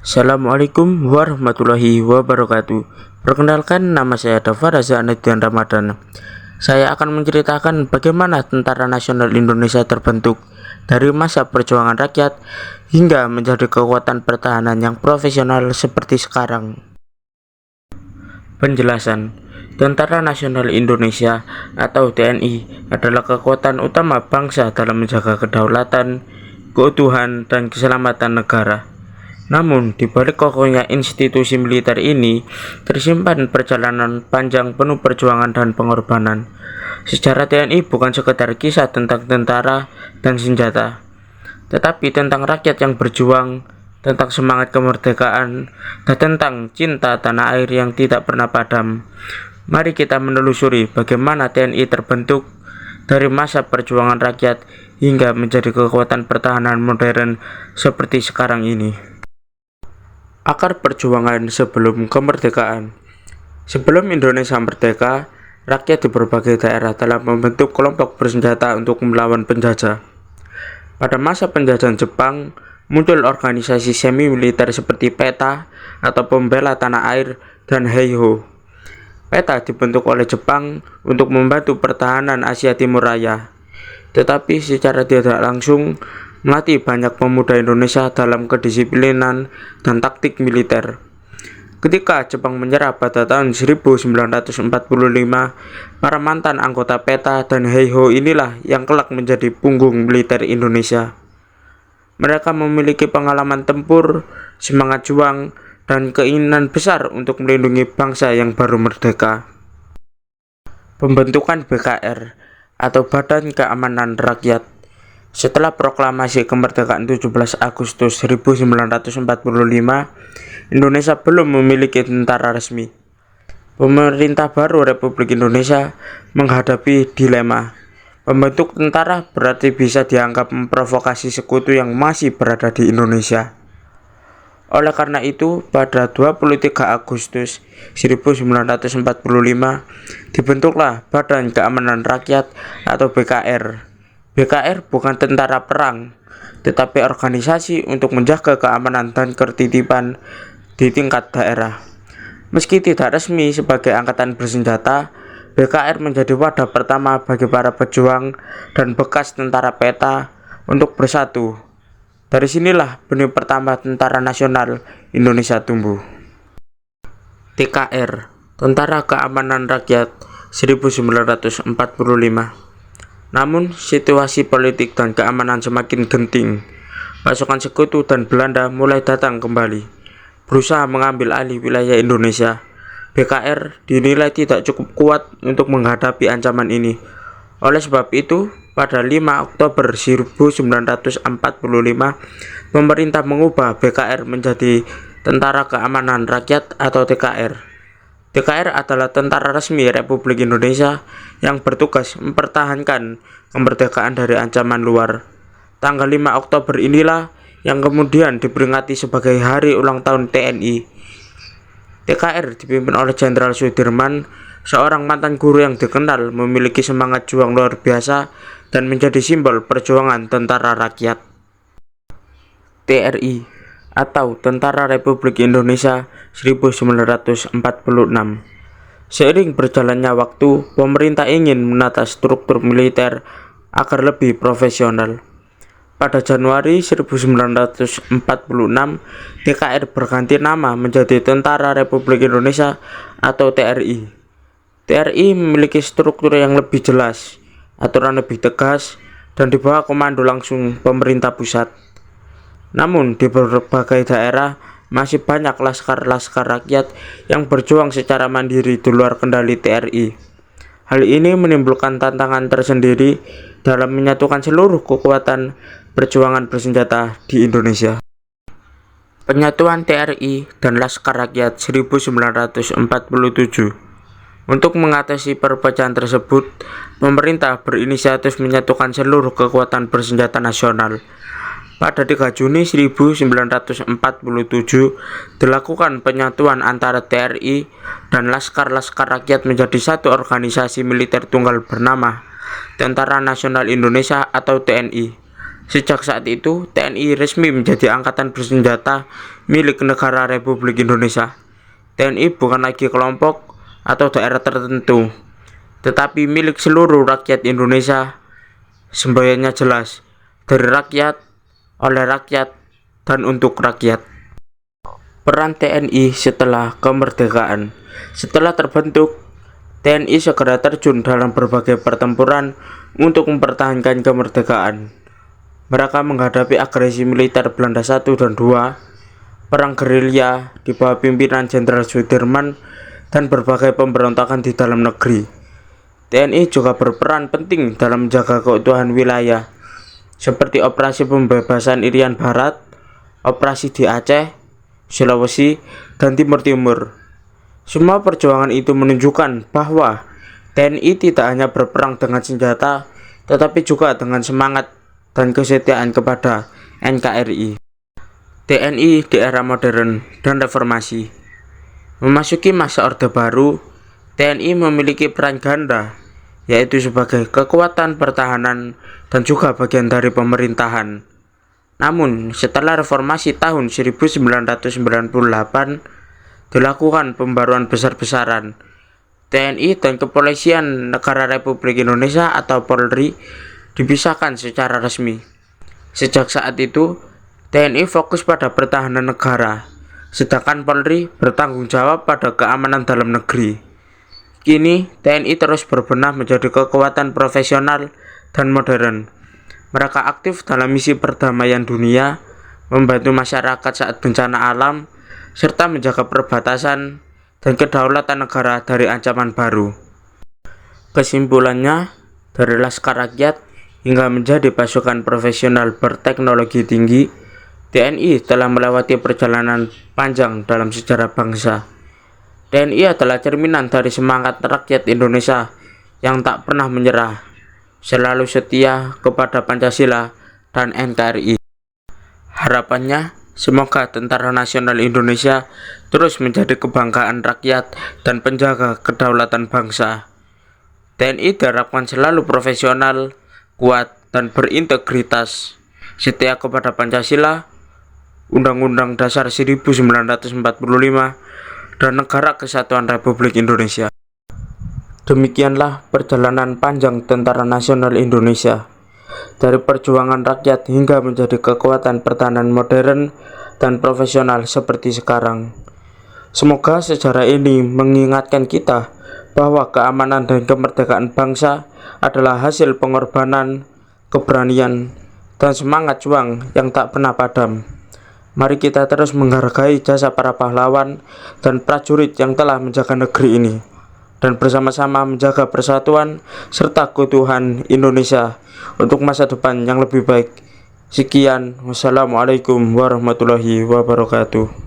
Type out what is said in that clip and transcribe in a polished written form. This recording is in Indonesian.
Assalamualaikum warahmatullahi wabarakatuh. Perkenalkan, nama saya Dava Raza Anedian Ramadan. Saya akan menceritakan bagaimana Tentara Nasional Indonesia terbentuk dari masa perjuangan rakyat hingga menjadi kekuatan pertahanan yang profesional seperti sekarang. Penjelasan: Tentara Nasional Indonesia atau TNI adalah kekuatan utama bangsa dalam menjaga kedaulatan, keutuhan, dan keselamatan negara. Namun, di balik kokohnya institusi militer ini, tersimpan perjalanan panjang penuh perjuangan dan pengorbanan. Sejarah TNI bukan sekedar kisah tentang tentara dan senjata, tetapi tentang rakyat yang berjuang, tentang semangat kemerdekaan, dan tentang cinta tanah air yang tidak pernah padam. Mari kita menelusuri bagaimana TNI terbentuk dari masa perjuangan rakyat hingga menjadi kekuatan pertahanan modern seperti sekarang ini. Akar perjuangan sebelum kemerdekaan. Sebelum Indonesia merdeka, rakyat di berbagai daerah telah membentuk kelompok bersenjata untuk melawan penjajah. Pada masa penjajahan Jepang, muncul organisasi semi-militer seperti PETA atau Pembela Tanah Air dan Heiho. PETA dibentuk oleh Jepang untuk membantu pertahanan Asia Timur Raya, tetapi secara tidak langsung melatih banyak pemuda Indonesia dalam kedisiplinan dan taktik militer. Ketika Jepang menyerah pada tahun 1945, para mantan anggota PETA dan Heiho inilah yang kelak menjadi punggung militer Indonesia. Mereka memiliki pengalaman tempur, semangat juang, dan keinginan besar untuk melindungi bangsa yang baru merdeka. Pembentukan BKR atau Badan Keamanan Rakyat. Setelah proklamasi kemerdekaan 17 Agustus 1945, Indonesia belum memiliki tentara resmi. Pemerintah baru Republik Indonesia menghadapi dilema. Membentuk tentara berarti bisa dianggap memprovokasi sekutu yang masih berada di Indonesia. Oleh karena itu, pada 23 Agustus 1945, dibentuklah Badan Keamanan Rakyat atau BKR. BKR bukan tentara perang, tetapi organisasi untuk menjaga keamanan dan ketertiban di tingkat daerah. Meski tidak resmi sebagai angkatan bersenjata, BKR menjadi wadah pertama bagi para pejuang dan bekas tentara PETA untuk bersatu. Dari sinilah benih pertama Tentara Nasional Indonesia tumbuh. TKR, Tentara Keamanan Rakyat 1945. Namun, situasi politik dan keamanan semakin genting. Pasukan sekutu dan Belanda mulai datang kembali, berusaha mengambil alih wilayah Indonesia. BKR dinilai tidak cukup kuat untuk menghadapi ancaman ini. Oleh sebab itu, pada 5 Oktober 1945, pemerintah mengubah BKR menjadi Tentara Keamanan Rakyat atau TKR. TKR adalah tentara resmi Republik Indonesia yang bertugas mempertahankan kemerdekaan dari ancaman luar. Tanggal 5 Oktober inilah yang kemudian diperingati sebagai Hari Ulang Tahun TNI. TKR dipimpin oleh Jenderal Sudirman, seorang mantan guru yang dikenal memiliki semangat juang luar biasa dan menjadi simbol perjuangan tentara rakyat. TRI atau Tentara Republik Indonesia 1946. Seiring berjalannya waktu, pemerintah ingin menata struktur militer agar lebih profesional. Pada Januari 1946, TKR berganti nama menjadi Tentara Republik Indonesia atau TRI. TRI memiliki struktur yang lebih jelas, aturan lebih tegas, dan di bawah komando langsung pemerintah pusat. Namun, di berbagai daerah masih banyak laskar-laskar rakyat yang berjuang secara mandiri di luar kendali TRI. Hal ini menimbulkan tantangan tersendiri dalam menyatukan seluruh kekuatan perjuangan bersenjata di Indonesia. Penyatuan TRI dan Laskar Rakyat 1947. Untuk mengatasi perpecahan tersebut, pemerintah berinisiatif menyatukan seluruh kekuatan bersenjata nasional. Pada 3 Juni 1947 dilakukan penyatuan antara TRI dan Laskar-Laskar Rakyat menjadi satu organisasi militer tunggal bernama Tentara Nasional Indonesia atau TNI. Sejak saat itu, TNI resmi menjadi angkatan bersenjata milik negara Republik Indonesia. TNI bukan lagi kelompok atau daerah tertentu, tetapi milik seluruh rakyat Indonesia. Semboyannya jelas, dari rakyat, oleh rakyat, dan untuk rakyat. Peran TNI setelah kemerdekaan. Setelah terbentuk, TNI segera terjun dalam berbagai pertempuran untuk mempertahankan kemerdekaan. Mereka menghadapi agresi militer Belanda I dan II, perang gerilya di bawah pimpinan Jenderal Sudirman, dan berbagai pemberontakan di dalam negeri. TNI juga berperan penting dalam menjaga keutuhan wilayah, seperti operasi pembebasan Irian Barat, operasi di Aceh, Sulawesi, dan Timur Timur. Semua perjuangan itu menunjukkan bahwa TNI tidak hanya berperang dengan senjata, tetapi juga dengan semangat dan kesetiaan kepada NKRI. TNI di era modern dan reformasi. Memasuki masa Orde Baru, TNI memiliki peran ganda, yaitu sebagai kekuatan pertahanan dan juga bagian dari pemerintahan. Namun, setelah reformasi tahun 1998, dilakukan pembaruan besar-besaran. TNI dan Kepolisian Negara Republik Indonesia atau Polri dipisahkan secara resmi. Sejak saat itu, TNI fokus pada pertahanan negara, sedangkan Polri bertanggung jawab pada keamanan dalam negeri. Kini, TNI terus berbenah menjadi kekuatan profesional dan modern. Mereka aktif dalam misi perdamaian dunia, membantu masyarakat saat bencana alam, serta menjaga perbatasan dan kedaulatan negara dari ancaman baru. Kesimpulannya, dari Laskar Rakyat hingga menjadi pasukan profesional berteknologi tinggi, TNI telah melewati perjalanan panjang dalam sejarah bangsa. TNI adalah cerminan dari semangat rakyat Indonesia yang tak pernah menyerah, selalu setia kepada Pancasila dan NKRI. Harapannya, semoga Tentara Nasional Indonesia terus menjadi kebanggaan rakyat dan penjaga kedaulatan bangsa. TNI diharapkan selalu profesional, kuat, dan berintegritas, setia kepada Pancasila, Undang-Undang Dasar 1945, dan Negara Kesatuan Republik Indonesia. Demikianlah perjalanan panjang Tentara Nasional Indonesia, dari perjuangan rakyat hingga menjadi kekuatan pertahanan modern dan profesional seperti sekarang. Semoga sejarah ini mengingatkan kita bahwa keamanan dan kemerdekaan bangsa adalah hasil pengorbanan, keberanian, dan semangat juang yang tak pernah padam. Mari kita terus menghargai jasa para pahlawan dan prajurit yang telah menjaga negeri ini, dan bersama-sama menjaga persatuan serta keutuhan Indonesia untuk masa depan yang lebih baik. Sekian, wassalamualaikum warahmatullahi wabarakatuh.